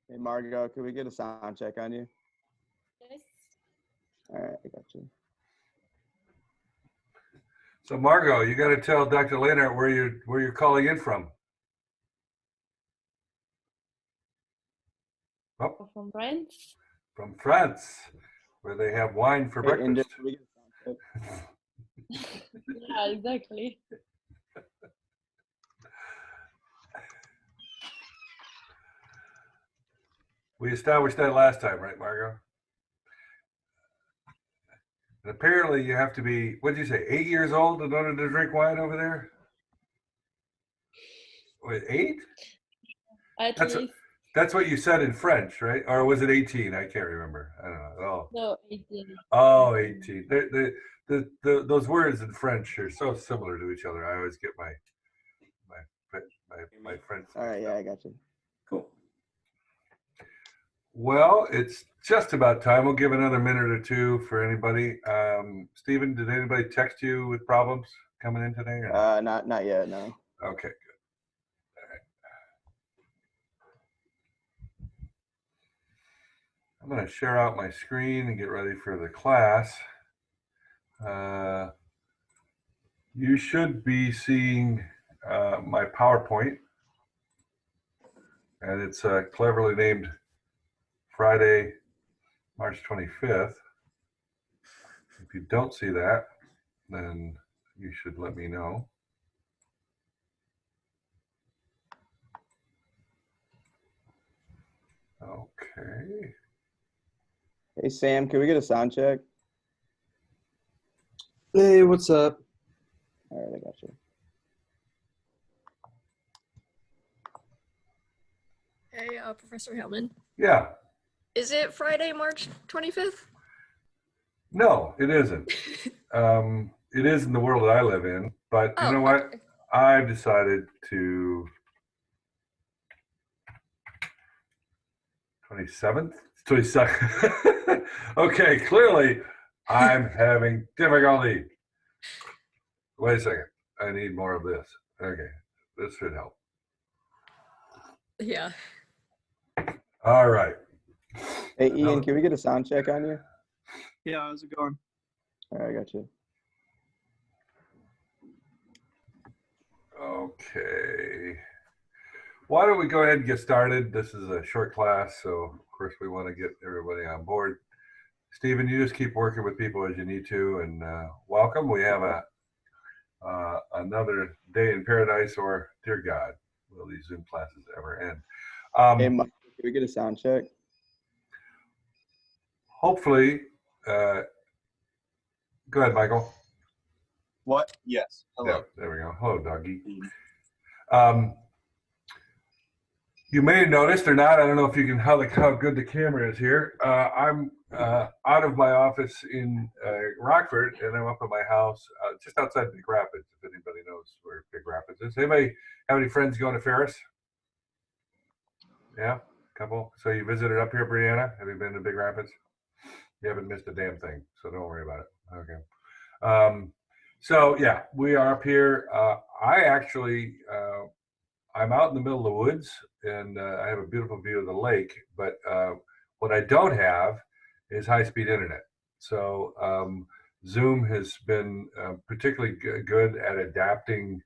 Hey, Margot, could we get a sound check on you? Yes. All right, I got you. So Margot, you got to tell Dr. Lehnert where you're calling in from. Oh, From France. from France, where they have wine for Hey, breakfast. India, could we get a sound check? Yeah, exactly. We established that last time, right, Margot? And apparently you have to be, what did you say, 8 years old in order to drink wine over there? Wait, 8? At least. That's what you said in French, right? Or was it 18? I can't remember. I don't know at all. No, 18. Oh, 18. Those words in French are so similar to each other. I always get my friends. All right, yeah, I got you. Cool. Well, it's just about time. We'll give another minute or two for anybody. Stephen, did anybody text you with problems coming in today? Or Not yet, no. Okay, good. All right. I'm going to share out my screen and get ready for the class. You should be seeing my PowerPoint, and it's cleverly named Friday, March 25th. If you don't see that, then you should let me know. Okay. Hey, Sam, can we get a sound check? Hey, what's up? All right, I got you. Hey, Professor Hillman. Yeah. Is it Friday, March 25th? No, it isn't. It is in the world that I live in, but you know what? Okay. I've decided to 27th? 22nd. Okay, clearly I'm having difficulty. Wait a second. I need more of this. Okay, this should help. Yeah. All right. Hey, Ian, can we get a sound check on you? Yeah, how's it going? All right, I got you. Okay. Why don't we go ahead and get started? This is a short class, so of course we want to get everybody on board. Stephen, you just keep working with people as you need to, and welcome. We have another day in paradise, or dear God, will these Zoom classes ever end? Hey, Mike, can we get a sound check? Hopefully, go ahead, Michael. What? Yes. Hello. Yeah, there we go. Hello, doggy. You may have noticed or not, I don't know if you can, how good the camera is here. I'm out of my office in Rockford, and I'm up at my house just outside Big Rapids, if anybody knows where Big Rapids is. Anybody have any friends going to Ferris? Yeah, a couple. So you visited up here, Brianna? Have you been to Big Rapids? You haven't missed a damn thing, so don't worry about it. Okay. So yeah, we are up here. I actually, I'm out in the middle of the woods, and I have a beautiful view of the lake, but what I don't have is high-speed internet. So Zoom has been particularly good at adapting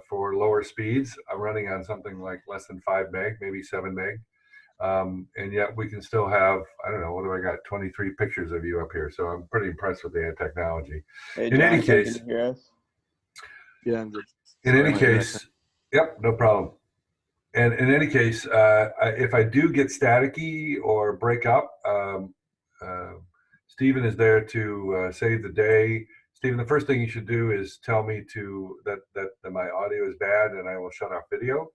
for lower speeds. I'm running on something like less than 5 meg, maybe 7 meg. And yet we can still have, I don't know, what do I got? 23 pictures of you up here. So I'm pretty impressed with the technology. Hey, In any Johnson, case, can you hear us? Yeah, I'm good. in any case, yep, no problem. And in any case, if I do get staticky or break up, Stephen is there to save the day. Stephen, the first thing you should do is tell me that my audio is bad, and I will shut off video,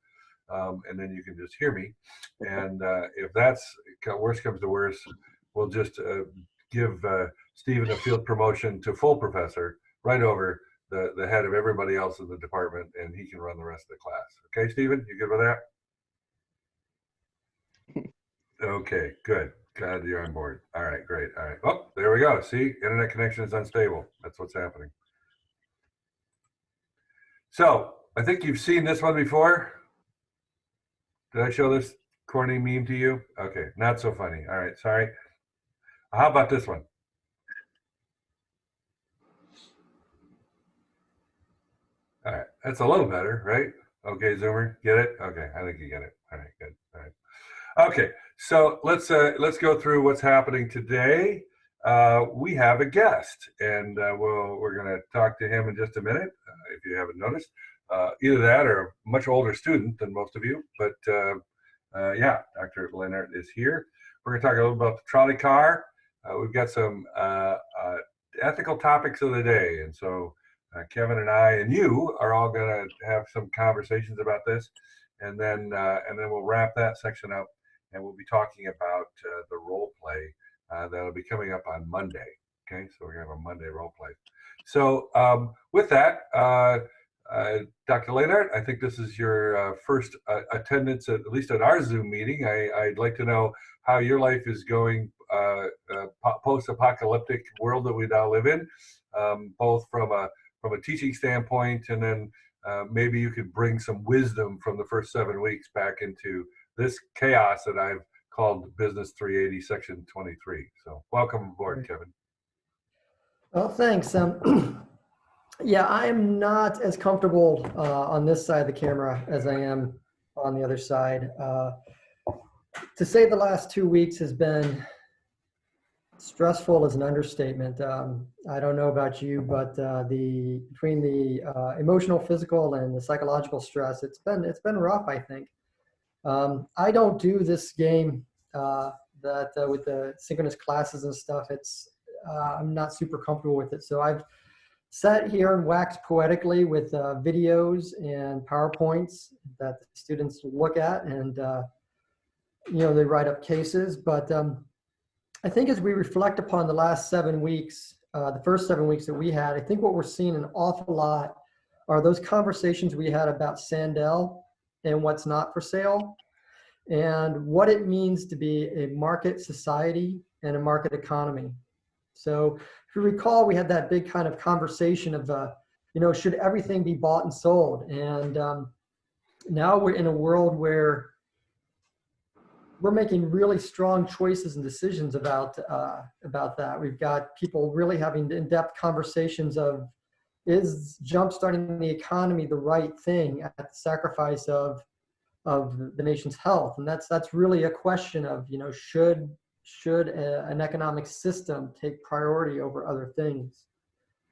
and then you can just hear me. And if that's worst comes to worst, we'll just give Stephen a field promotion to full professor right over the head of everybody else in the department, and he can run the rest of the class. Okay, Stephen, you good with that? Okay, good. Glad you're on board. All right, great. All right. Oh, there we go. See, internet connection is unstable. That's what's happening. So I think you've seen this one before. Did I show this corny meme to you? Okay, not so funny. All right, sorry. How about this one? All right, that's a little better, right? Okay, Zoomer, get it? Okay, I think you get it. All right, good. All right. Okay, so let's go through what's happening today. We have a guest, and we're going to talk to him in just a minute. If you haven't noticed, either that or a much older student than most of you, but yeah, Dr. Lehnert is here. We're going to talk a little about the trolley car. We've got some ethical topics of the day, and so Kevin and I and you are all going to have some conversations about this, and then we'll wrap that section up, and we'll be talking about the role play that'll be coming up on Monday. Okay, so we're going to have a Monday role play. So with that, Dr. Lehnert, I think this is your first attendance, at least at our Zoom meeting. I'd like to know how your life is going post-apocalyptic world that we now live in, both from a teaching standpoint, and then maybe you could bring some wisdom from the first 7 weeks back into this chaos that I've called Business 380 Section 23. So welcome aboard, Kevin. Well, thanks. Yeah, I'm not as comfortable on this side of the camera as I am on the other side. To say the last 2 weeks has been stressful is an understatement. I don't know about you, but between the emotional, physical, and the psychological stress, it's been rough, I think. I don't do this game with the synchronous classes and stuff. I'm not super comfortable with it. So I've sat here and waxed poetically with videos and PowerPoints that the students look at, and they write up cases. But I think as we reflect upon the last 7 weeks, the first 7 weeks that we had, I think what we're seeing an awful lot are those conversations we had about Sandell and what's not for sale, and what it means to be a market society and a market economy. So if you recall, we had that big kind of conversation of, should everything be bought and sold? And now we're in a world where we're making really strong choices and decisions about that. We've got people really having in-depth conversations of, is jumpstarting the economy the right thing at the sacrifice of the nation's health? And that's really a question of, should an economic system take priority over other things?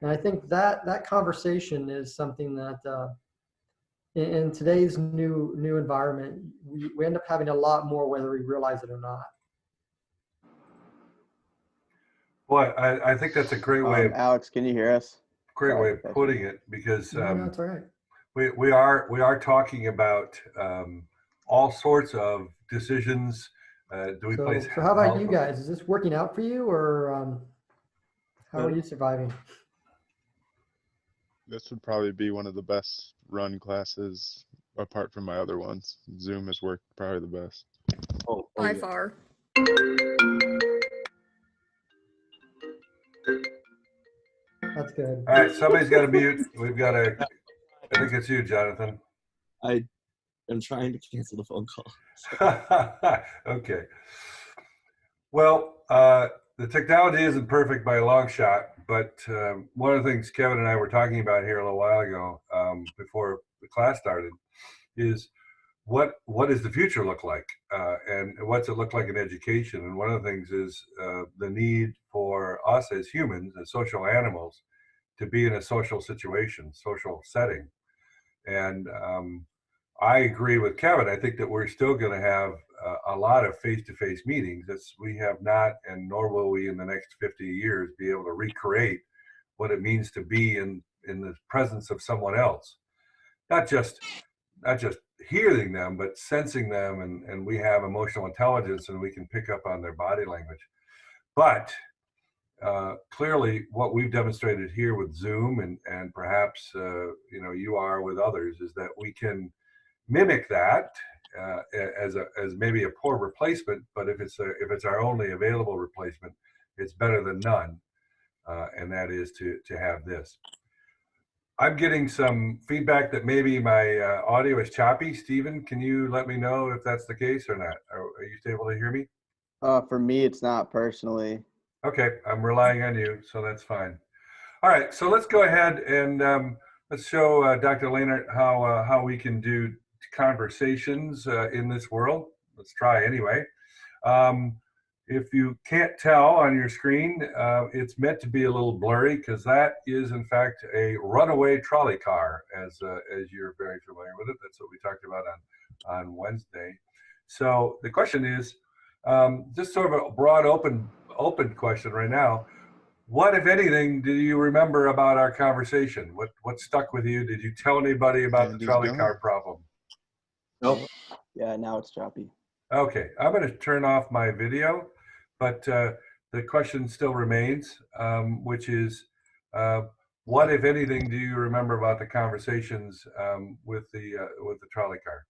And I think that conversation is something that in today's new environment, we end up having a lot more, whether we realize it or not. Boy, I think that's a great way. Alex, can you hear us? Great way of putting it, because No, that's all right. we are talking about all sorts of decisions. So how about you guys? Is this working out for you, or how are you surviving? This would probably be one of the best run classes apart from my other ones. Zoom has worked probably the best. By far. That's good. All right, somebody's got to mute. I think it's you, Jonathan. I am trying to cancel the phone call. Okay. Well, the technology isn't perfect by a long shot, but one of the things Kevin and I were talking about here a little while ago, before the class started, is what does the future look like, and what's it look like in education? And one of the things is the need for us as humans, as social animals, to be in a social situation, social setting. And I agree with Kevin. I think that we're still going to have a lot of face-to-face meetings. We have not, and nor will we in the next 50 years, be able to recreate what it means to be in the presence of someone else. Not just hearing them, but sensing them, and we have emotional intelligence, and we can pick up on their body language. But clearly, what we've demonstrated here with Zoom, and perhaps you are with others, is that we can mimic that as maybe a poor replacement, but if it's our only available replacement, it's better than none, and that is to have this. I'm getting some feedback that maybe my audio is choppy. Stephen, can you let me know if that's the case or not? Are you able to hear me? For me, it's not personally. Okay, I'm relying on you, so that's fine. All right, so let's go ahead and let's show Dr. Lehnert how we can do conversations in this world. Let's try anyway. If you can't tell on your screen, it's meant to be a little blurry because that is in fact a runaway trolley car, as you're very familiar with it. That's what we talked about on Wednesday. So the question is, just sort of a broad open question right now. What, if anything, do you remember about our conversation? What stuck with you? Did you tell anybody about the trolley car problem? Nope. Yeah, now it's choppy. Okay, I'm going to turn off my video, but the question still remains, which is, what, if anything, do you remember about the conversations with the trolley car?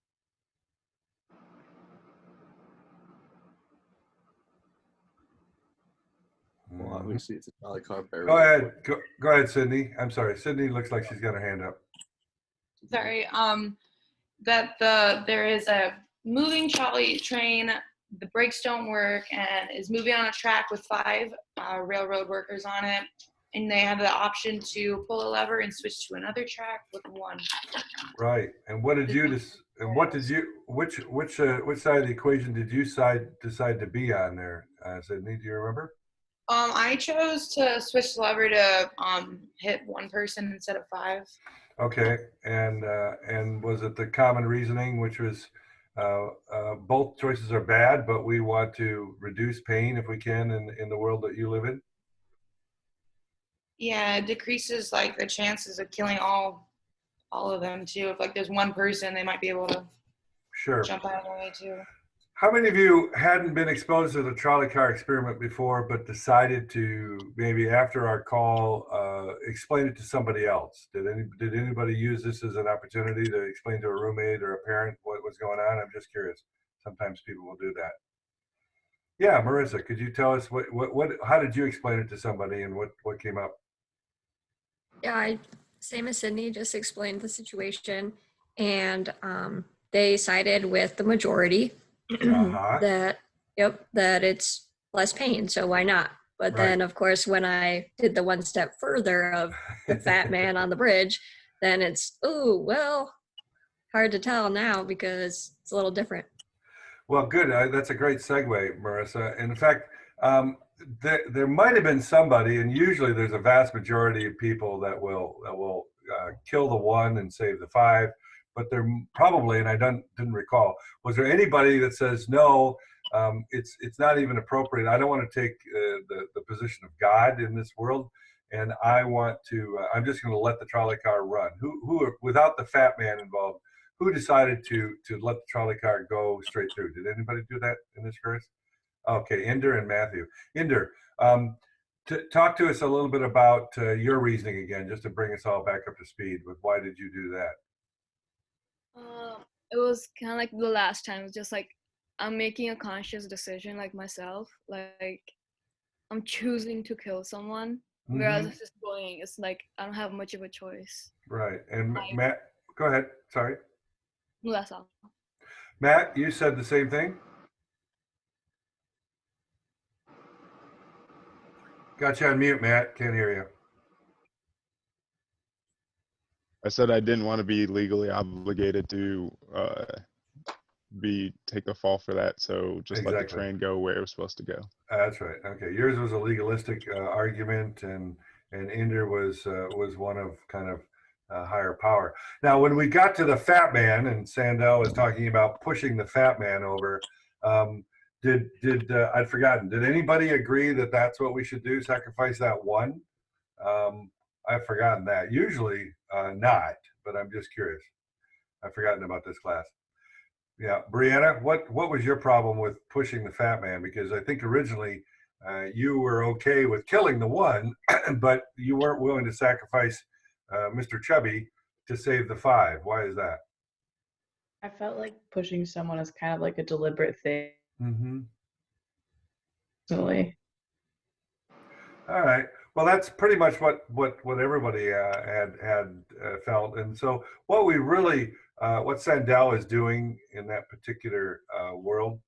Well, obviously it's a trolley car. Go ahead, go ahead, Sydney. I'm sorry, Sydney looks like she's got her hand up. Sorry. That there is a moving trolley train. The brakes don't work and is moving on a track with 5 railroad workers on it, and they have the option to pull a lever and switch to another track with 1. Right. And what did you which side of the equation did you decide to be on there, Sydney? Do you remember? I chose to switch the lever to hit 1 person instead of 5. Okay. And was it the common reasoning, which was both choices are bad, but we want to reduce pain if we can in the world that you live in? Yeah, it decreases like the chances of killing all of them too. If like there's 1 person, they might be able to jump out of the way too. How many of you hadn't been exposed to the trolley car experiment before, but decided to maybe after our call explain it to somebody else? Did anybody use this as an opportunity to explain to a roommate or a parent what was going on? I'm just curious. Sometimes people will do that. Yeah, Marissa, could you tell us how did you explain it to somebody and what came up? Yeah, same as Sydney, just explained the situation, and they sided with the majority. that it's less pain, so why not? But then of course when I did the 1 step further of the fat man on the bridge, then it's hard to tell now because it's a little different. Well, good. That's a great segue, Marissa. In fact, there might have been somebody, and usually there's a vast majority of people that will kill the 1 and save the 5. But there probably, and I didn't recall, was there anybody that says no? It's not even appropriate. I don't want to take the position of God in this world, and I want to. I'm just going to let the trolley car run. Who without the fat man involved? Who decided to let the trolley car go straight through? Did anybody do that in this course? Okay, Inder and Matthew. Inder, talk to us a little bit about your reasoning again, just to bring us all back up to speed with why did you do that? It was kind of like the last time. It's just like I'm making a conscious decision, like myself, like I'm choosing to kill someone. Whereas if it's bullying, it's like I don't have much of a choice. Right. And Matt, go ahead. Sorry. No, that's all. Matt, you said the same thing? Got you on mute, Matt. Can't hear you. I said I didn't want to be legally obligated to take a fall for that, so just let the train go where it was supposed to go. That's right. Okay, yours was a legalistic argument, and Inder was one of kind of higher power. Now, when we got to the fat man, and Sandel was talking about pushing the fat man over, I'd forgotten. Did anybody agree that that's what we should do? Sacrifice that 1? I've forgotten that. Usually not, but I'm just curious. I've forgotten about this class. Yeah, Brianna, what was your problem with pushing the fat man? Because I think originally you were okay with killing the 1, but you weren't willing to sacrifice Mr. Chubby to save the 5. Why is that? I felt like pushing someone is kind of like a deliberate thing. Mm-hmm. Personally. All right. Well, that's pretty much what everybody had felt, and so what we really what Sandel is doing in that particular world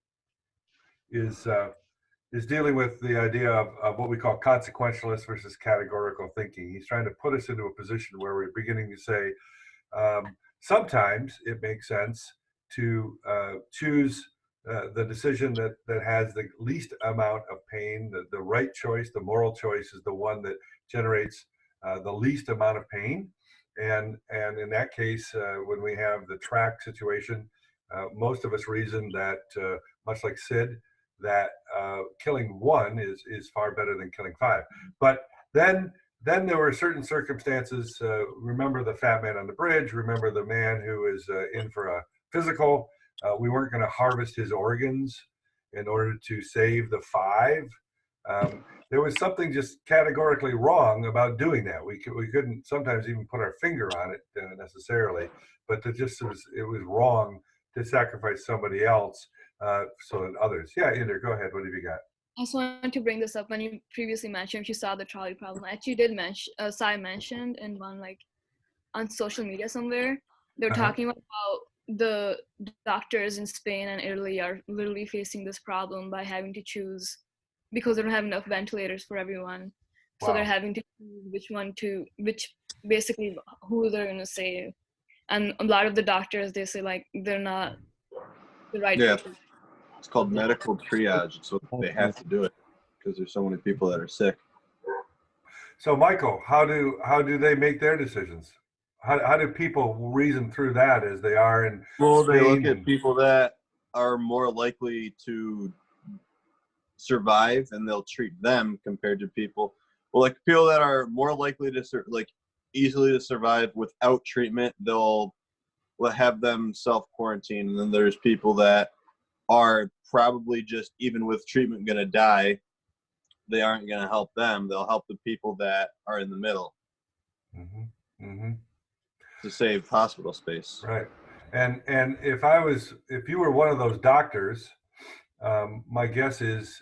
is dealing with the idea of what we call consequentialist versus categorical thinking. He's trying to put us into a position where we're beginning to say sometimes it makes sense to choose the decision that has the least amount of pain. The right choice, the moral choice, is the one that generates the least amount of pain. And in that case, when we have the track situation, most of us reason that, much like Sid, that killing one is far better than killing five. But then there were certain circumstances. Remember the fat man on the bridge. Remember the man who is in for a physical. We weren't going to harvest his organs in order to save the five. There was something just categorically wrong about doing that. We couldn't sometimes even put our finger on it necessarily, but it was wrong to sacrifice somebody else so that others. Yeah, Inder, go ahead. What have you got? I just wanted to bring this up. When you previously mentioned you saw the trolley problem, I actually did mention, Sai mentioned in one, like, on social media somewhere, they're talking about how the doctors in Spain and Italy are literally facing this problem by having to choose, because they don't have enough ventilators for everyone. Wow. So they're having to choose which basically who they're going to save. And a lot of the doctors, they say, like, they're not the right people. It's called medical triage. So they have to do it because there's so many people that are sick. So Michael, how do they make their decisions? How do people reason through that as they are in Well, Spain? they look at people that are more likely to survive and they'll treat them compared to people. Well, like people that are more likely to easily to survive without treatment, they'll have them self-quarantine. And then there's people that are probably just, even with treatment, going to die. They aren't going to help them. They'll help the people that are in the middle to save hospital space. Right. And if you were one of those doctors, my guess is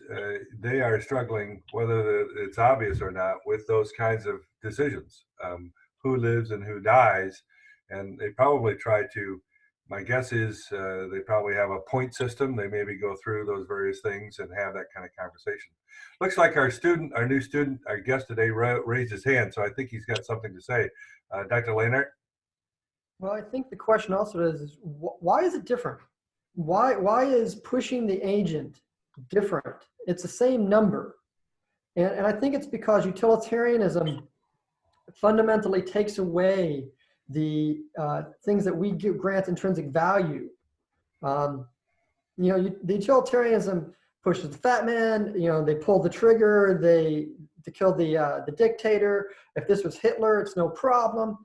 they are struggling, whether it's obvious or not, with those kinds of decisions, who lives and who dies. And they probably try to, my guess is they probably have a point system. They maybe go through those various things and have that kind of conversation. Looks like our new student, our guest today raised his hand, so I think he's got something to say. Dr. Lehnert? Well, I think the question also is why is it different? Why is pushing the agent different? It's the same number. And I think it's because utilitarianism fundamentally takes away the things that we grant intrinsic value. The utilitarianism pushes the fat man, they pull the trigger, they kill the dictator. If this was Hitler, it's no problem.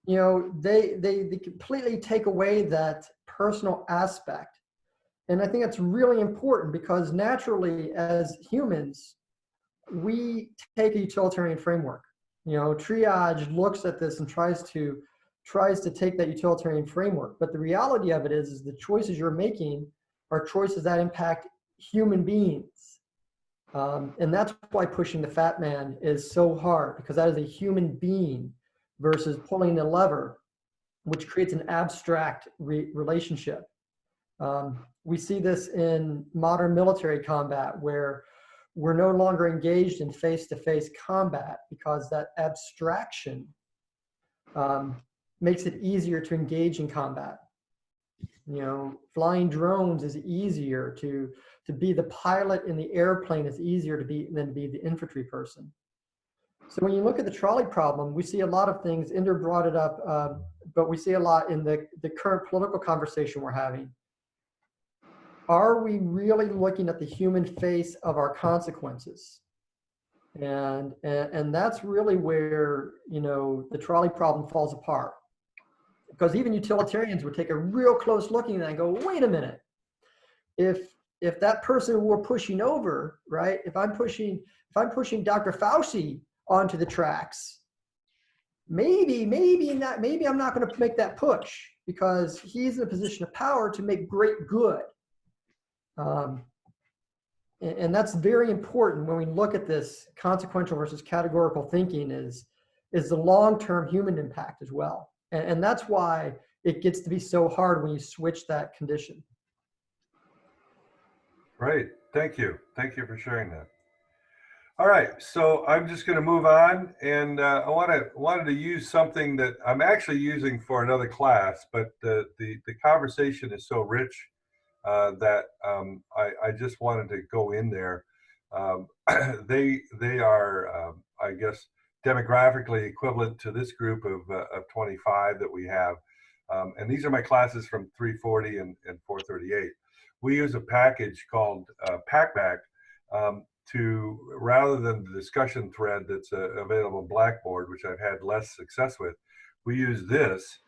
They completely take away that personal aspect. And I think that's really important because naturally as humans, we take a utilitarian framework. Triage looks at this and tries to take that utilitarian framework. But the reality of it is the choices you're making are choices that impact human beings. And that's why pushing the fat man is so hard, because that is a human being versus pulling the lever, which creates an abstract relationship. We see this in modern military combat where we're no longer engaged in face-to-face combat because that abstraction makes it easier to engage in combat. Flying drones is easier to be the pilot in the airplane is easier than to be the infantry person. So when you look at the trolley problem, we see a lot of things. Inder brought it up, but we see a lot in the current political conversation we're having. Are we really looking at the human face of our consequences? And that's really where, the trolley problem falls apart. Because even utilitarians would take a real close look and go, wait a minute. If that person we're pushing over, right? If I'm pushing Dr. Fauci onto the tracks, maybe I'm not going to make that push because he's in a position of power to make great good. And that's very important when we look at this consequential versus categorical thinking is the long-term human impact as well. And that's why it gets to be so hard when you switch that condition. Right. Thank you. Thank you for sharing that. All right, so I'm just going to move on, and I wanted to use something that I'm actually using for another class, but the conversation is so rich that I just wanted to go in there. They are I guess demographically equivalent to this group of 25 that we have, and these are my classes from 340 and 438. We use a package called PackBack. To rather than the discussion thread that's available in Blackboard, which I've had less success with, we use this.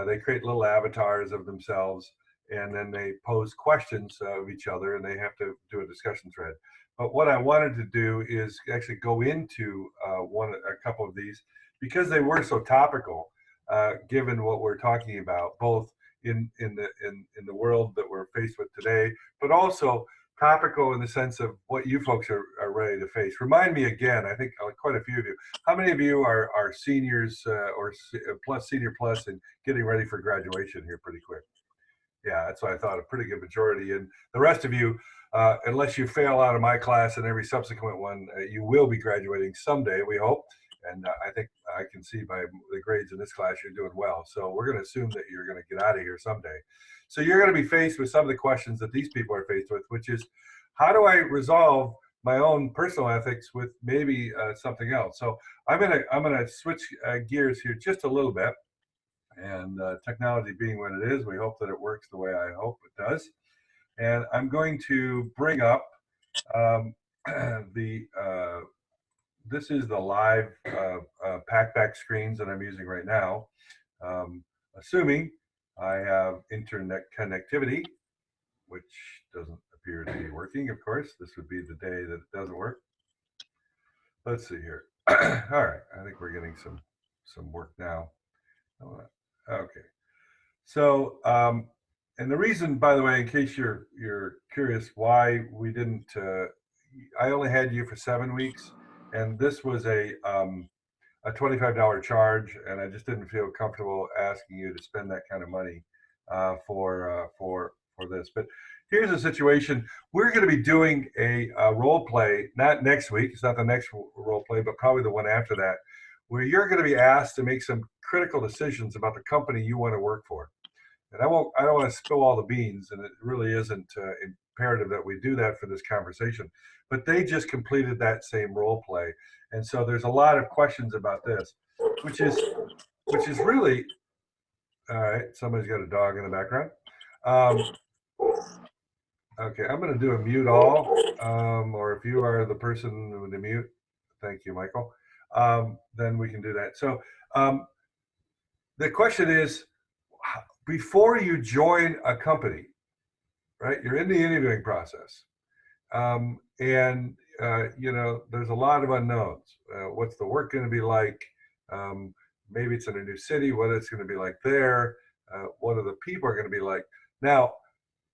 They create little avatars of themselves, and then they pose questions of each other, and they have to do a discussion thread. But what I wanted to do is actually go into a couple of these because they were so topical, given what we're talking about, both in the world that we're faced with today, but also topical in the sense of what you folks are ready to face. Remind me again, I think quite a few of you, how many of you are seniors or senior plus and getting ready for graduation here pretty quick? Yeah, that's what I thought, a pretty good majority. And the rest of you, unless you fail out of my class and every subsequent one, you will be graduating someday, we hope. And I think I can see by the grades in this class, you're doing well. So we're going to assume that you're going to get out of here someday. So you're going to be faced with some of the questions that these people are faced with, which is, how do I resolve my own personal ethics with maybe something else? So I'm gonna switch gears here just a little bit. And technology being what it is, we hope that it works the way I hope it does. And I'm going to bring up this is the live PackBack screens that I'm using right now. Assuming I have internet connectivity, which doesn't appear to be working, of course. This would be the day that it doesn't work. Let's see here. All right, I think we're getting some work now. Okay. So, and the reason, by the way, in case you're curious why we didn't, I only had you for 7 weeks, and this was a $25 charge, and I just didn't feel comfortable asking you to spend that kind of money for this. But here's the situation: we're going to be doing a role play, not next week. It's not the next role play, but probably the one after that, where you're going to be asked to make some critical decisions about the company you want to work for. And I don't want to spill all the beans, and it really isn't imperative that we do that for this conversation. But they just completed that same role play, and so there's a lot of questions about this, which is really all right. Somebody's got a dog in the background. Okay, I'm going to do a mute all, or if you are the person with the mute, thank you, Michael. Then we can do that. So the question is, before you join a company, right? You're in the interviewing process, and you know there's a lot of unknowns. What's the work going to be like? Maybe it's in a new city. What it's going to be like there? What are the people are going to be like? Now,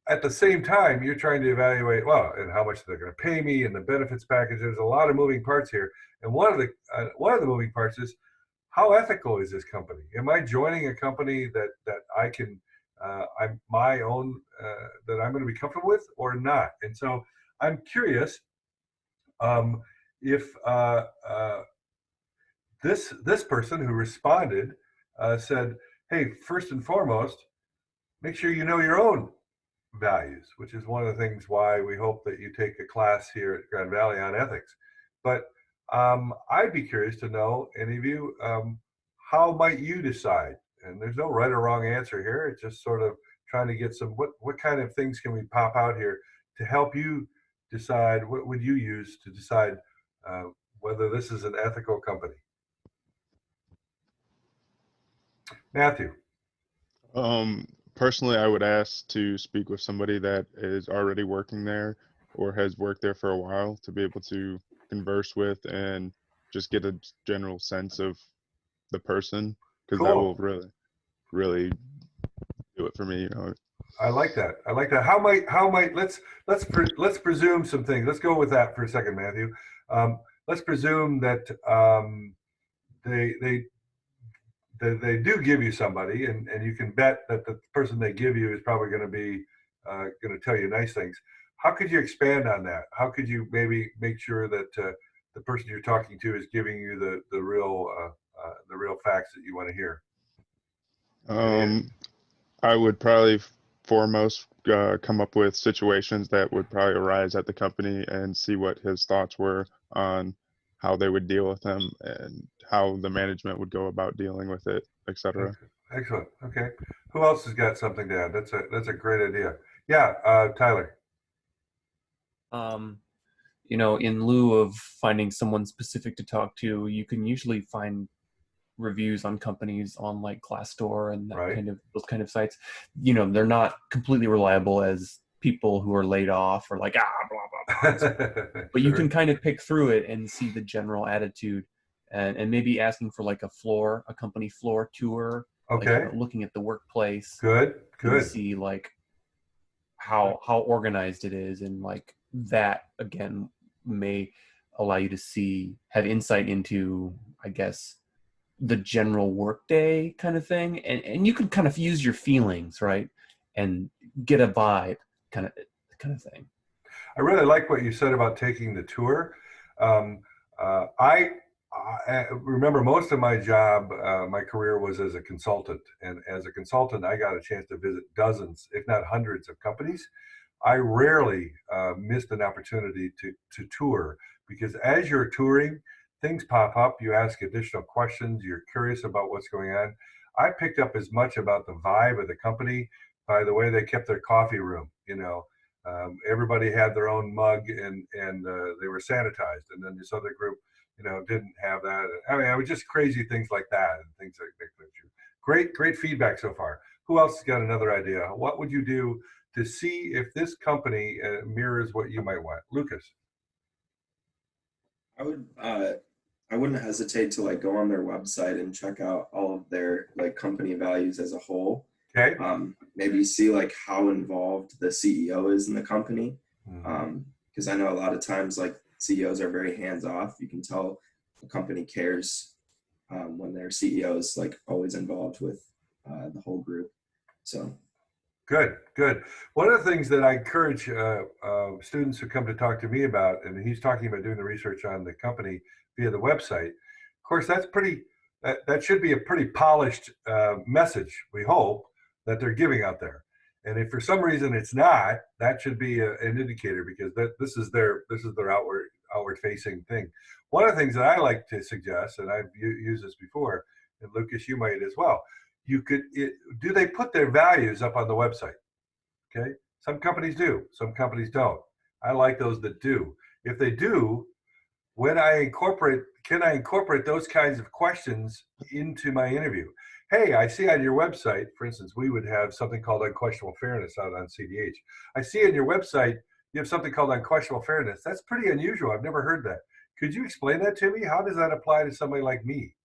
at the same time, you're trying to evaluate, well, and how much they're going to pay me, and the benefits package. There's a lot of moving parts here, and one of the moving parts is, how ethical is this company? Am I joining a company that I can, I'm my own, that I'm going to be comfortable with or not? And so I'm curious if this person who responded said, hey, first and foremost, make sure you know your own values, which is one of the things why we hope that you take a class here at Grand Valley on ethics. But I'd be curious to know, any of you, how might you decide? And there's no right or wrong answer here. It's just sort of trying to get some, what kind of things can we pop out here to help you decide, what would you use to decide whether this is an ethical company? Matthew. Personally, I would ask to speak with somebody that is already working there or has worked there for a while to be able to converse with and just get a general sense of the person, because that will really do it for me, you know. I like that. I like that. How might let's presume some things. Let's go with that for a second, Matthew. Let's presume that they they they do give you somebody, and you can bet that the person they give you is probably going to be going to tell you nice things. How could you expand on that? How could you maybe make sure that the person you're talking to is giving you the real facts that you want to hear? I would probably foremost come up with situations that would probably arise at the company and see what his thoughts were on how they would deal with them and how the management would go about dealing with it, etc. Excellent. Okay. Who else has got something to add? That's a great idea. Yeah, Tyler. You know, in lieu of finding someone specific to talk to, you can usually find reviews on companies on like Glassdoor and that those kind of sites. You know, they're not completely reliable as people who are laid off or like blah blah blah. But you can kind of pick through it and see the general attitude, and maybe asking for like a company floor tour. Okay. Like, looking at the workplace. Good. To see like how organized it is, and like that again may allow you to have insight into, I guess, the general workday kind of thing, and you could kind of use your feelings, right, and get a vibe kind of thing. I really like what you said about taking the tour. I remember most of my job, my career was as a consultant, and as a consultant, I got a chance to visit dozens, if not hundreds, of companies. I rarely missed an opportunity to tour, because as you're touring, things pop up, you ask additional questions, you're curious about what's going on. I picked up as much about the vibe of the company by the way they kept their coffee room. You know, everybody had their own mug, and they were sanitized, and then this other group, you know, didn't have that. I mean, it was just crazy things like that, and things like that. Great feedback so far. Who else has got another idea? What would you do to see if this company mirrors what you might want? Lucas. I wouldn't hesitate to like go on their website and check out all of their like company values as a whole. Okay. Maybe see like how involved the CEO is in the company. Because I know a lot of times like CEOs are very hands off. You can tell the company cares when their CEO is like always involved with the whole group. So. Good. One of the things that I encourage students who come to talk to me about, and he's talking about doing the research on the company via the website. Of course, that should be a pretty polished message, we hope, that they're giving out there. And if for some reason it's not, that should be an indicator, because this is their outward facing thing. One of the things that I like to suggest, and I've used this before, and Lucas, you might as well. Do they put their values up on the website? Okay. Some companies do, some companies don't. I like those that do. If they do, can I incorporate those kinds of questions into my interview? Hey, I see on your website, for instance, we would have something called unquestionable fairness out on CDH. I see on your website, you have something called unquestionable fairness. That's pretty unusual. I've never heard that. Could you explain that to me? How does that apply to somebody like me?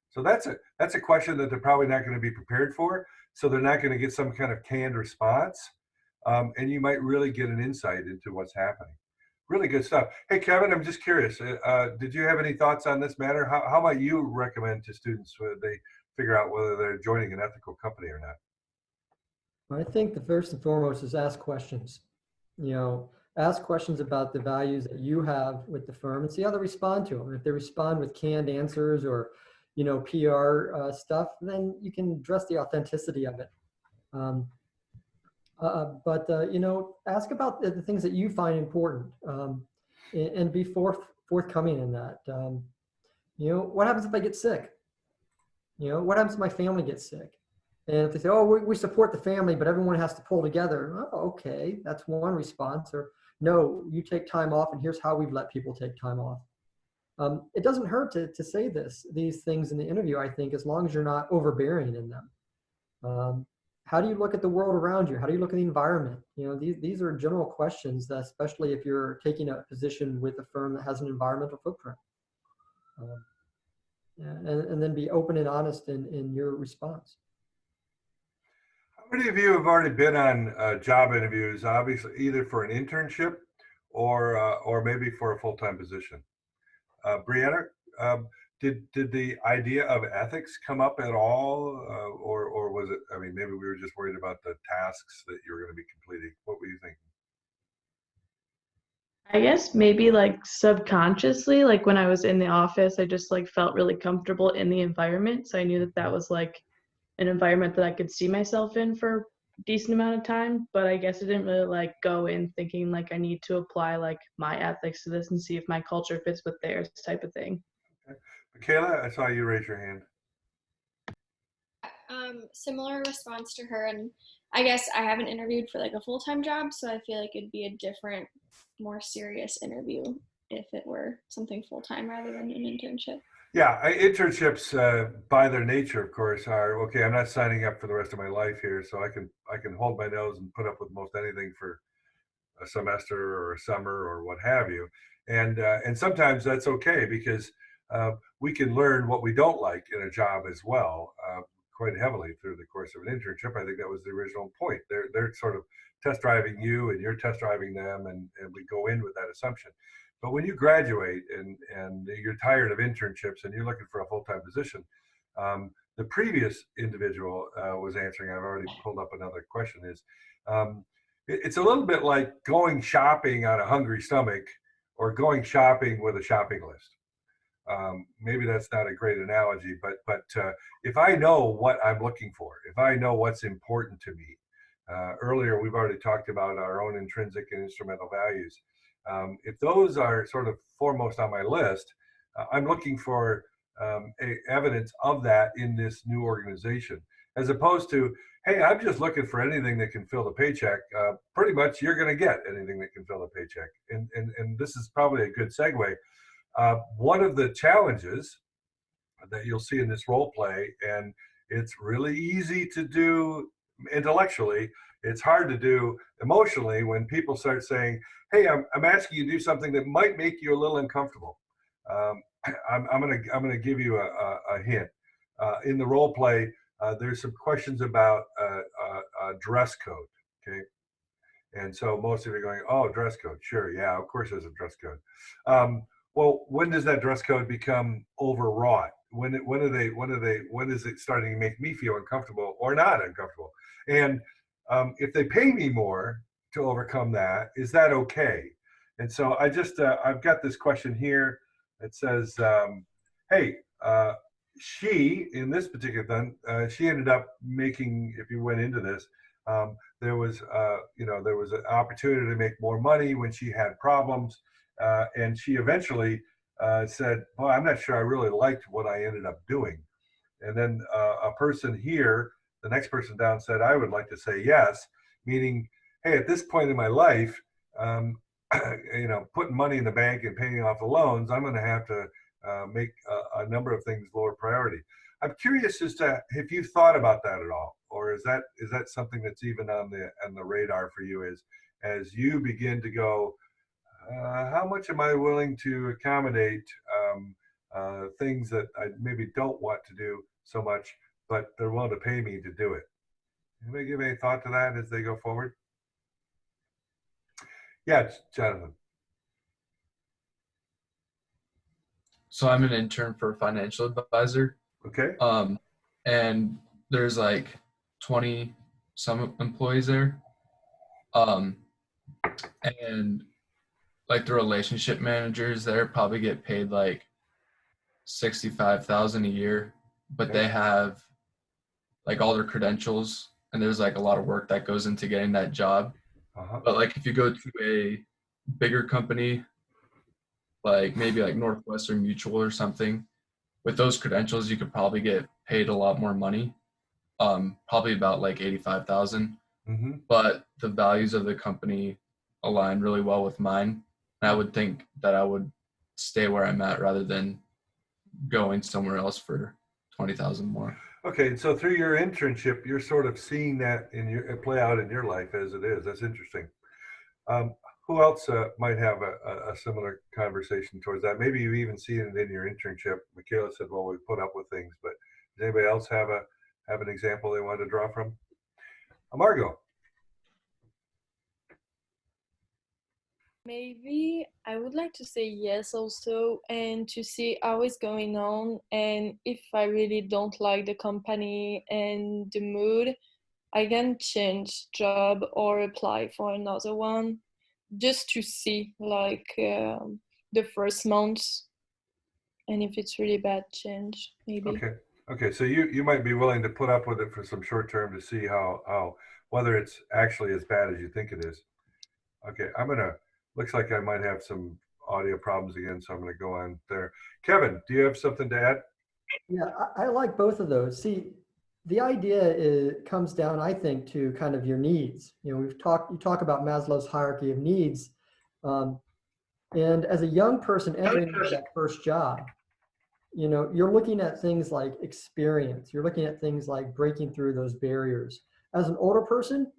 So that's a question that they're probably not going to be prepared for. So they're not going to get some kind of canned response. And you might really get an insight into what's happening. Really good stuff. Hey, Kevin, I'm just curious. Did you have any thoughts on this matter? How might you recommend to students when they figure out whether they're joining an ethical company or not? I think the first and foremost is ask questions. You know, ask questions about the values that you have with the firm and see how they respond to them. If they respond with canned answers or, you know, PR stuff, then you can address the authenticity of it. You know, ask about the things that you find important and be forthcoming in that. You know, what happens if I get sick? You know, what happens if my family gets sick? And if they say, oh, we support the family, but everyone has to pull together. Oh, okay, that's one response. Or no, you take time off, and here's how we've let people take time off. It doesn't hurt to say these things in the interview, I think, as long as you're not overbearing in them. How do you look at the world around you? How do you look at the environment? You know, these are general questions, that especially if you're taking a position with a firm that has an environmental footprint. And then be open and honest in your response. How many of you have already been on job interviews, obviously either for an internship or maybe for a full-time position? Brianna, did the idea of ethics come up at all, or was it? I mean, maybe we were just worried about the tasks that you were going to be completing. What were you thinking? I guess maybe like subconsciously, like when I was in the office, I just like felt really comfortable in the environment. So I knew that that was like an environment that I could see myself in for a decent amount of time. But I guess I didn't really like go in thinking like I need to apply like my ethics to this and see if my culture fits with theirs type of thing. Okay. Michaela, I saw you raise your hand. Similar response to her, and I guess I haven't interviewed for like a full-time job, so I feel like it'd be a different, more serious interview if it were something full-time rather than an internship. Yeah, internships by their nature, of course, are okay. I'm not signing up for the rest of my life here, so I can hold my nose and put up with most anything for a semester or a summer or what have you, and sometimes that's okay because we can learn what we don't like in a job as well, quite heavily through the course of an internship. I think that was the original point. They're sort of test driving you, and you're test driving them, and we go in with that assumption. But when you graduate and you're tired of internships and you're looking for a full-time position, the previous individual was answering. I've already pulled up another question. It's a little bit like going shopping on a hungry stomach or going shopping with a shopping list. Maybe that's not a great analogy, but if I know what I'm looking for, if I know what's important to me, earlier we've already talked about our own intrinsic and instrumental values. If those are sort of foremost on my list, I'm looking for evidence of that in this new organization, as opposed to, hey, I'm just looking for anything that can fill the paycheck. Pretty much you're going to get anything that can fill the paycheck. And this is probably a good segue. One of the challenges that you'll see in this role play, and it's really easy to do intellectually, it's hard to do emotionally when people start saying, hey, I'm asking you to do something that might make you a little uncomfortable. I'm gonna give you a hint. In the role play, there's some questions about dress code, okay? And so most of you are going, oh, dress code, sure, yeah, of course there's a dress code. Well, when does that dress code become overwrought? When is it starting to make me feel uncomfortable or not uncomfortable? And if they pay me more to overcome that, is that okay? And so I just, I've got this question here. It says, hey, she, in this particular thing, she ended up making, if you went into this, there was an opportunity to make more money when she had problems. And she eventually said, well, I'm not sure I really liked what I ended up doing. And then a person here, the next person down said, I would like to say yes, meaning, hey, at this point in my life, putting money in the bank and paying off the loans, I'm going to have to make a number of things lower priority. I'm curious as to if you thought about that at all, or is that something that's even on the radar for you as you begin to go, how much am I willing to accommodate things that I maybe don't want to do so much, but they're willing to pay me to do it? Anybody give any thought to that as they go forward? Yeah, Jonathan. So I'm an intern for a financial advisor. Okay. And there's like 20 some employees there. And like the relationship managers there probably get paid like $65,000 a year, but they have like all their credentials, and there's like a lot of work that goes into getting that job. But like if you go to a bigger company, like maybe like Northwestern Mutual or something, with those credentials, you could probably get paid a lot more money, probably about like 85,000. But the values of the company align really well with mine. And I would think that I would stay where I'm at rather than going somewhere else for 20,000 more. Okay, so through your internship, you're sort of seeing that play out in your life as it is. That's interesting. Who else might have a similar conversation towards that? Maybe you've even seen it in your internship. Michaela said, well, we put up with things, but does anybody else have an example they want to draw from? Margot. Maybe I would like to say yes also, and to see how it's going on, and if I really don't like the company and the mood, I can change job or apply for another one, just to see like the first month, and if it's really bad, change maybe. Okay. Okay. So you might be willing to put up with it for some short term to see how whether it's actually as bad as you think it is. Okay. Looks like I might have some audio problems again, so I'm gonna go on there. Kevin, do you have something to add? Yeah, I like both of those. See, the idea comes down, I think, to kind of your needs. You know, you talk about Maslow's hierarchy of needs, and as a young person entering into that first job, you know, you're looking at things like experience. You're looking at things like breaking through those barriers. As an older person,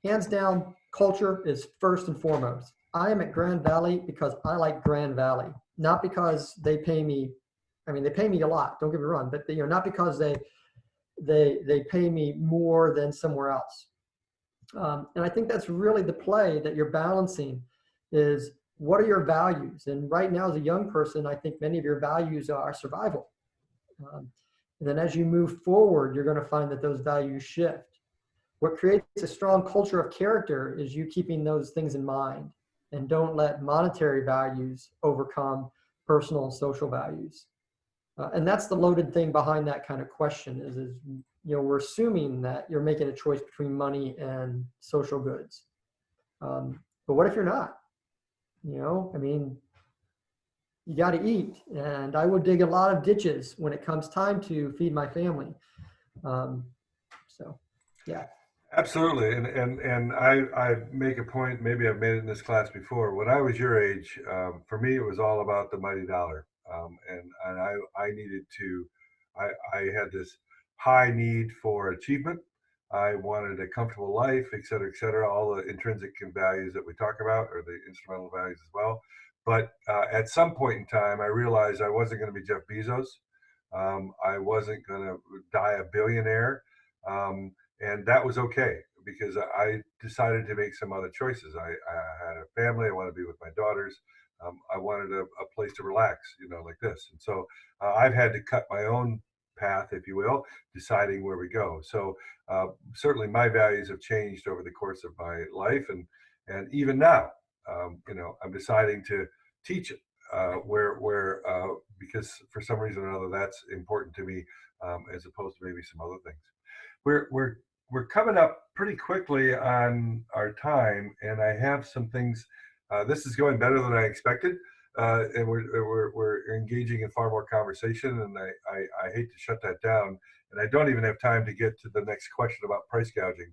hands down, culture is first and foremost. I am at Grand Valley because I like Grand Valley, not because they pay me. I mean, they pay me a lot. Don't get me wrong, but not because they pay me more than somewhere else. And I think that's really the play that you're balancing is what are your values? And right now, as a young person, I think many of your values are survival. And then as you move forward, you're going to find that those values shift. What creates a strong culture of character is you keeping those things in mind and don't let monetary values overcome personal and social values. And that's the loaded thing behind that kind of question is, you know, we're assuming that you're making a choice between money and social goods. But what if you're not? You know, I mean, you got to eat, and I would dig a lot of ditches when it comes time to feed my family. So, yeah. Absolutely, and I make a point. Maybe I've made it in this class before. When I was your age, for me, it was all about the mighty dollar, and I needed to. I had this high need for achievement. I wanted a comfortable life, et cetera, all the intrinsic values that we talk about, or the instrumental values as well. But at some point in time, I realized I wasn't going to be Jeff Bezos. I wasn't going to die a billionaire. And that was okay because I decided to make some other choices. I had a family. I wanted to be with my daughters. I wanted a place to relax, you know, like this. And so I've had to cut my own path, if you will, deciding where we go. So certainly my values have changed over the course of my life. And even now, you know, I'm deciding to teach it because for some reason or another, that's important to me as opposed to maybe some other things. We're coming up pretty quickly on our time, and I have some things. This is going better than I expected, and we're engaging in far more conversation. And I hate to shut that down, and I don't even have time to get to the next question about price gouging.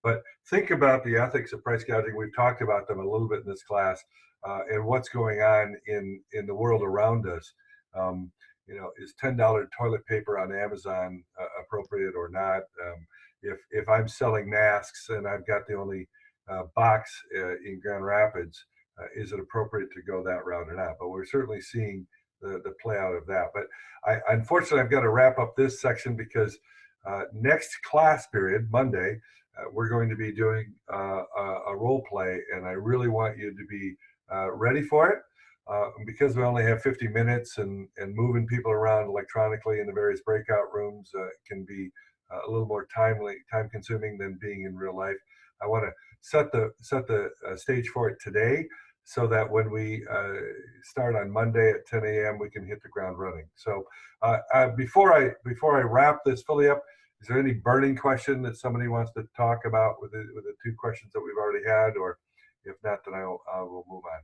But think about the ethics of price gouging. We've talked about them a little bit in this class, and what's going on in the world around us. You know, is $10 toilet paper on Amazon appropriate or not? If I'm selling masks and I've got the only box in Grand Rapids, is it appropriate to go that route or not? But we're certainly seeing the play out of that. But unfortunately, I've got to wrap up this section because next class period, Monday, we're going to be doing a role play, and I really want you to be ready for it. Because we only have 50 minutes and moving people around electronically in the various breakout rooms can be a little more time consuming than being in real life. I want to set the stage for it today so that when we start on Monday at 10 a.m. we can hit the ground running. So before I wrap this fully up, is there any burning question that somebody wants to talk about with the two questions that we've already had, or if not, then I will move on.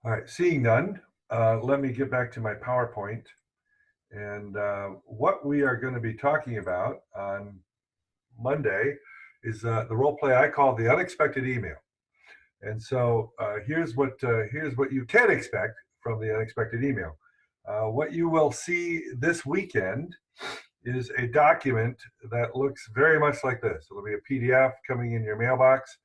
All right, seeing none, let me get back to my PowerPoint. And what we are going to be talking about on Monday is the role play I call the unexpected email. And so here's what you can expect from the unexpected email. What you will see this weekend is a document that looks very much like this. It'll be a PDF coming in your mailbox.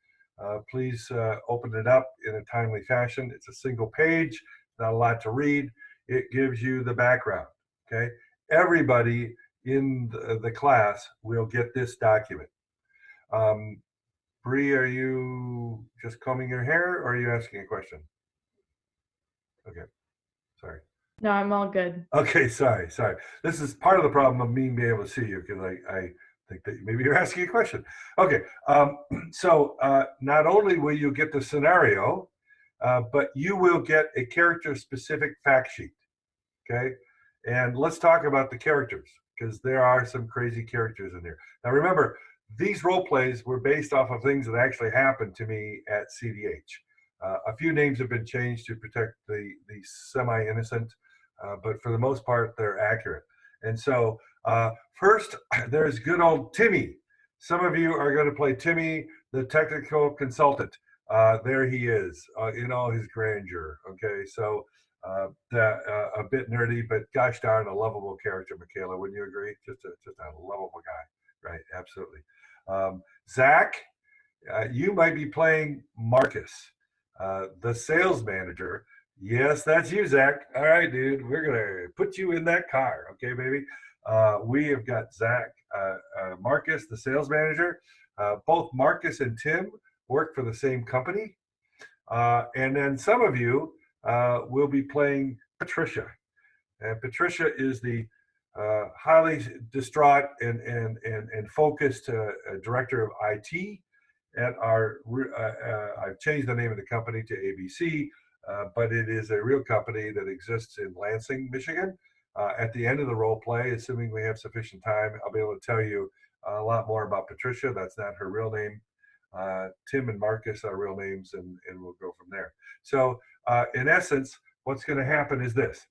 Please open it up in a timely fashion. It's a single page, not a lot to read. It gives you the background, okay? Everybody in the class will get this document. Bree, are you just combing your hair or are you asking a question? Okay, sorry. No, I'm all good. Okay, sorry. This is part of the problem of me being able to see you because I think that maybe you're asking a question. Okay, so not only will you get the scenario, but you will get a character-specific fact sheet, okay? And let's talk about the characters because there are some crazy characters in there. Now remember, these role plays were based off of things that actually happened to me at CDH. A few names have been changed to protect the semi-innocent, but for the most part, they're accurate. And so first, there's good old Timmy. Some of you are going to play Timmy, the technical consultant. There he is in all his grandeur. Okay, so a bit nerdy, but gosh darn, a lovable character, Michaela. Wouldn't you agree? Just a lovable guy, right? Absolutely. Zach, you might be playing Marcus, the sales manager. Yes, that's you, Zach. All right, dude. We're gonna put you in that car, okay, baby. We have got Zach, Marcus, the sales manager. Both Marcus and Tim work for the same company. And then some of you will be playing Patricia. And Patricia is the highly distraught and focused director of IT at our, I've changed the name of the company to ABC, but it is a real company that exists in Lansing, Michigan. At the end of the role play, assuming we have sufficient time, I'll be able to tell you a lot more about Patricia. That's not her real name. Tim and Marcus are real names, and we'll go from there. So in essence, what's going to happen is this.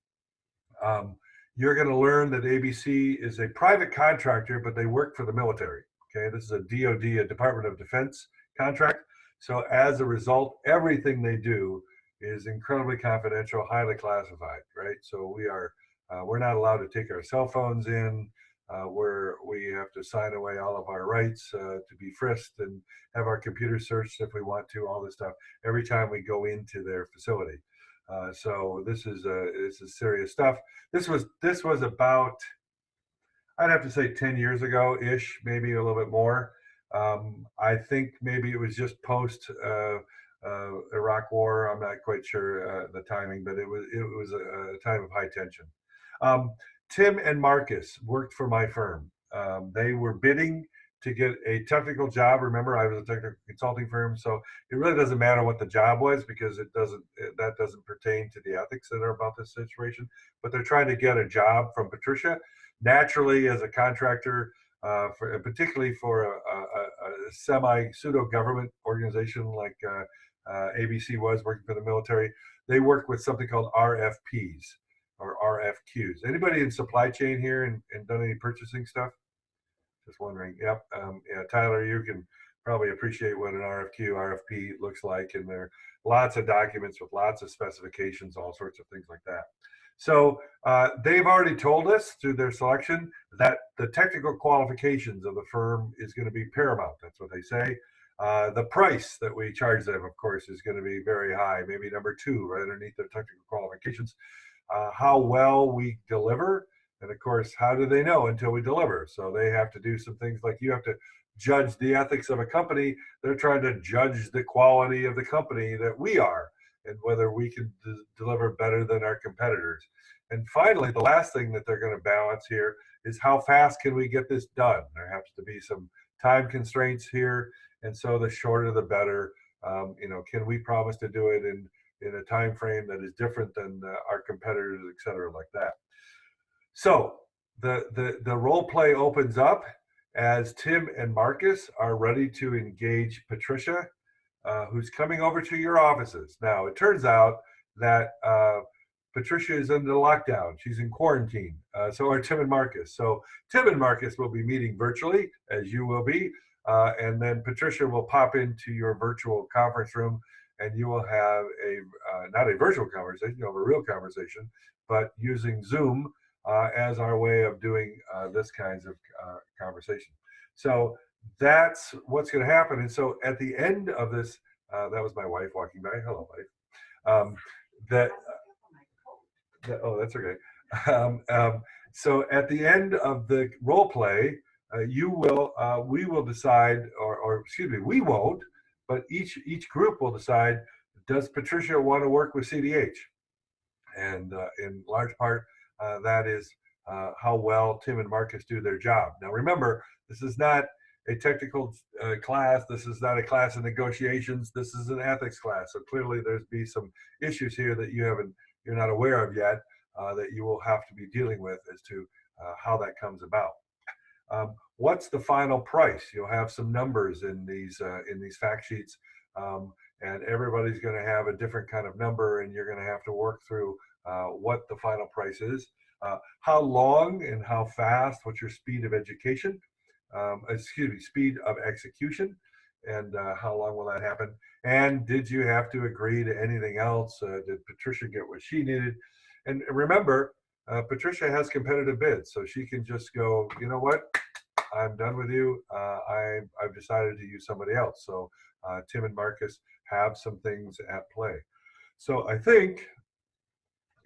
You're going to learn that ABC is a private contractor, but they work for the military. Okay, this is a DoD, a Department of Defense contract. So as a result, everything they do is incredibly confidential, highly classified, right? So we're not allowed to take our cell phones in. We have to sign away all of our rights to be frisked and have our computer searched if we want to, all this stuff, every time we go into their facility. So this is serious stuff. This was about, I'd have to say 10 years ago-ish, maybe a little bit more. I think maybe it was just post Iraq War. I'm not quite sure the timing, but it was a time of high tension. Tim and Marcus worked for my firm. They were bidding to get a technical job. Remember, I was a technical consulting firm, so it really doesn't matter what the job was because that doesn't pertain to the ethics that are about this situation. But they're trying to get a job from Patricia. Naturally, as a contractor, particularly for a semi-pseudo-government organization like ABC was working for the military, they work with something called RFPs or RFQs. Anybody in supply chain here and done any purchasing stuff? Just wondering. Yep. Yeah, Tyler, you can probably appreciate what an RFP looks like, and there are lots of documents with lots of specifications, all sorts of things like that. So they've already told us through their selection that the technical qualifications of the firm is going to be paramount. That's what they say. The price that we charge them, of course, is going to be very high, maybe number 2 right underneath their technical qualifications. How well we deliver, and of course, how do they know until we deliver? So they have to do some things like you have to judge the ethics of a company. They're trying to judge the quality of the company that we are and whether we can deliver better than our competitors. And finally, the last thing that they're going to balance here is how fast can we get this done? There has to be some time constraints here, and so the shorter the better. Can we promise to do it in a time frame that is different than our competitors, et cetera, like that. So the role play opens up as Tim and Marcus are ready to engage Patricia, who's coming over to your offices. Now, it turns out that Patricia is under lockdown. She's in quarantine. So are Tim and Marcus. So Tim and Marcus will be meeting virtually, as you will be, and then Patricia will pop into your virtual conference room, and you will have not a virtual conversation, you'll have a real conversation, but using Zoom as our way of doing this kinds of conversation. So that's what's going to happen. And so at the end of this, that was my wife walking by. Hello, wife. Oh, that's okay. So at the end of the role play, we will decide, or excuse me, we won't, but each group will decide, does Patricia want to work with CDH? And in large part, that is how well Tim and Marcus do their job. Now remember, this is not a technical class. This is not a class in negotiations. This is an ethics class. So clearly there's be some issues here that you're not aware of yet, that you will have to be dealing with as to how that comes about. What's the final price? You'll have some numbers in these fact sheets, and everybody's going to have a different kind of number, and you're going to have to work through what the final price is, how long and how fast, what's your speed of education, speed of execution, and how long will that happen? And did you have to agree to anything else? Did Patricia get what she needed? And remember, Patricia has competitive bids, so she can just go, you know what, I'm done with you. I've decided to use somebody else. So Tim and Marcus have some things at play. So I think,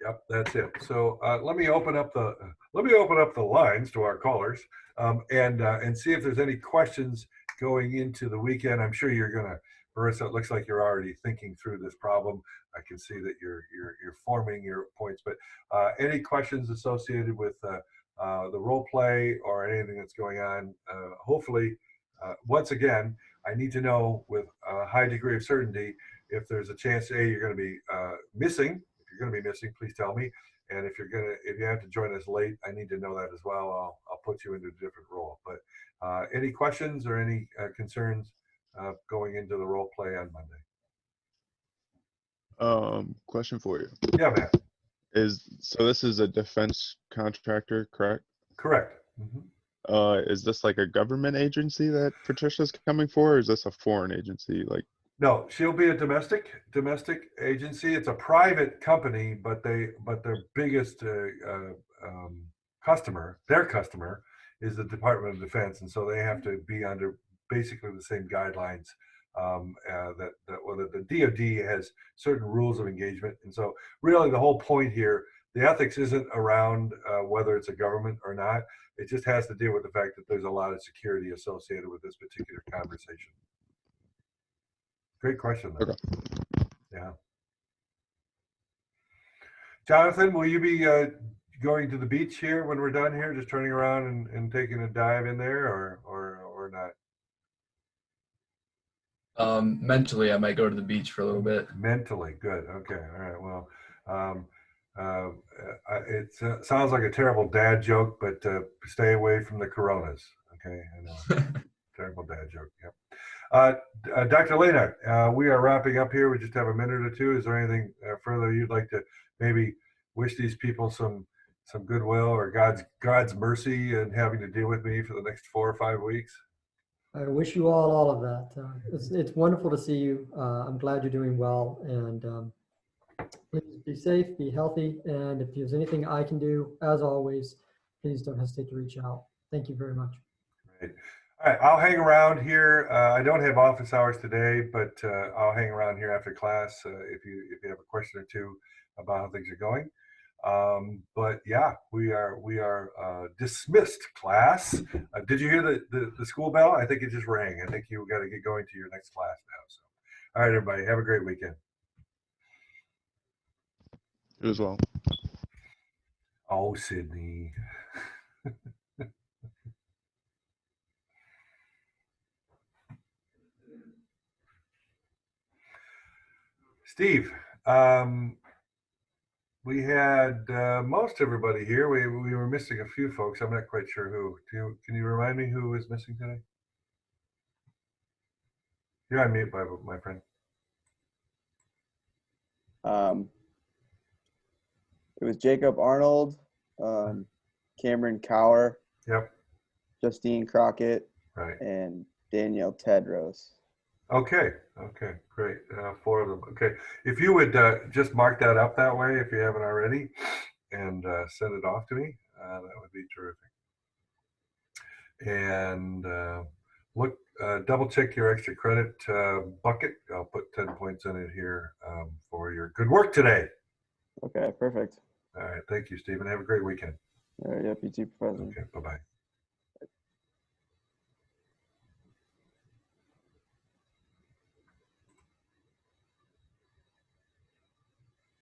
yep, that's it. So let me open up the lines to our callers, and see if there's any questions going into the weekend. I'm sure you're gonna, Marissa, it looks like you're already thinking through this problem. I can see that you're forming your points, but any questions associated with the role play or anything that's going on? Hopefully, once again, I need to know with a high degree of certainty if there's a chance you're going to be missing. If you're going to be missing, please tell me. And if you have to join us late, I need to know that as well. I'll put you into a different role. But any questions or any concerns going into the role play on Monday? Question for you. Yeah, man. So this is a defense contractor, correct? Correct. Mm-hmm. Is this like a government agency that Patricia's coming for, or is this a foreign agency? Like, no, she'll be a domestic agency. It's a private company, but their biggest customer, their customer, is the Department of Defense, and so they have to be under basically the same guidelines. The DoD has certain rules of engagement, and so really the whole point here, the ethics isn't around whether it's a government or not. It just has to deal with the fact that there's a lot of security associated with this particular conversation. Great question, though. Okay. Yeah. Jonathan, will you be going to the beach here when we're done here, just turning around and taking a dive in there, or not? Mentally, I might go to the beach for a little bit. Mentally, good. Okay, all right. Well, it sounds like a terrible dad joke, but stay away from the coronas. Okay, I know. Terrible dad joke. Yep. Dr. Lehnert, we are wrapping up here. We just have a minute or two. Is there anything further you'd like to maybe wish these people some goodwill or God's mercy in having to deal with me for the next 4 or 5 weeks? I wish you all of that. It's wonderful to see you. I'm glad you're doing well, and please be safe, be healthy, and if there's anything I can do, as always, please don't hesitate to reach out. Thank you very much. Great. All right, I'll hang around here. I don't have office hours today, but I'll hang around here after class if you have a question or two about how things are going. But yeah, we are dismissed, class. Did you hear the school bell? I think it just rang. I think you got to get going to your next class now. So, all right, everybody, have a great weekend. You as well. Oh, Sydney. Steve, we had most everybody here. We were missing a few folks. I'm not quite sure who. Can you remind me who is missing today? You're on mute, my friend. It was Jacob Arnold, Cameron Cower, yep, Justine Crockett, right, and Danielle Tedros. Okay, great. 4 of them. Okay, if you would just mark that up that way, if you haven't already, and send it off to me, that would be terrific. And look, double check your extra credit bucket. I'll put 10 points in it here for your good work today. Okay, perfect. All right, thank you, Stephen. Have a great weekend. Yep, you too, Professor. Okay, bye-bye.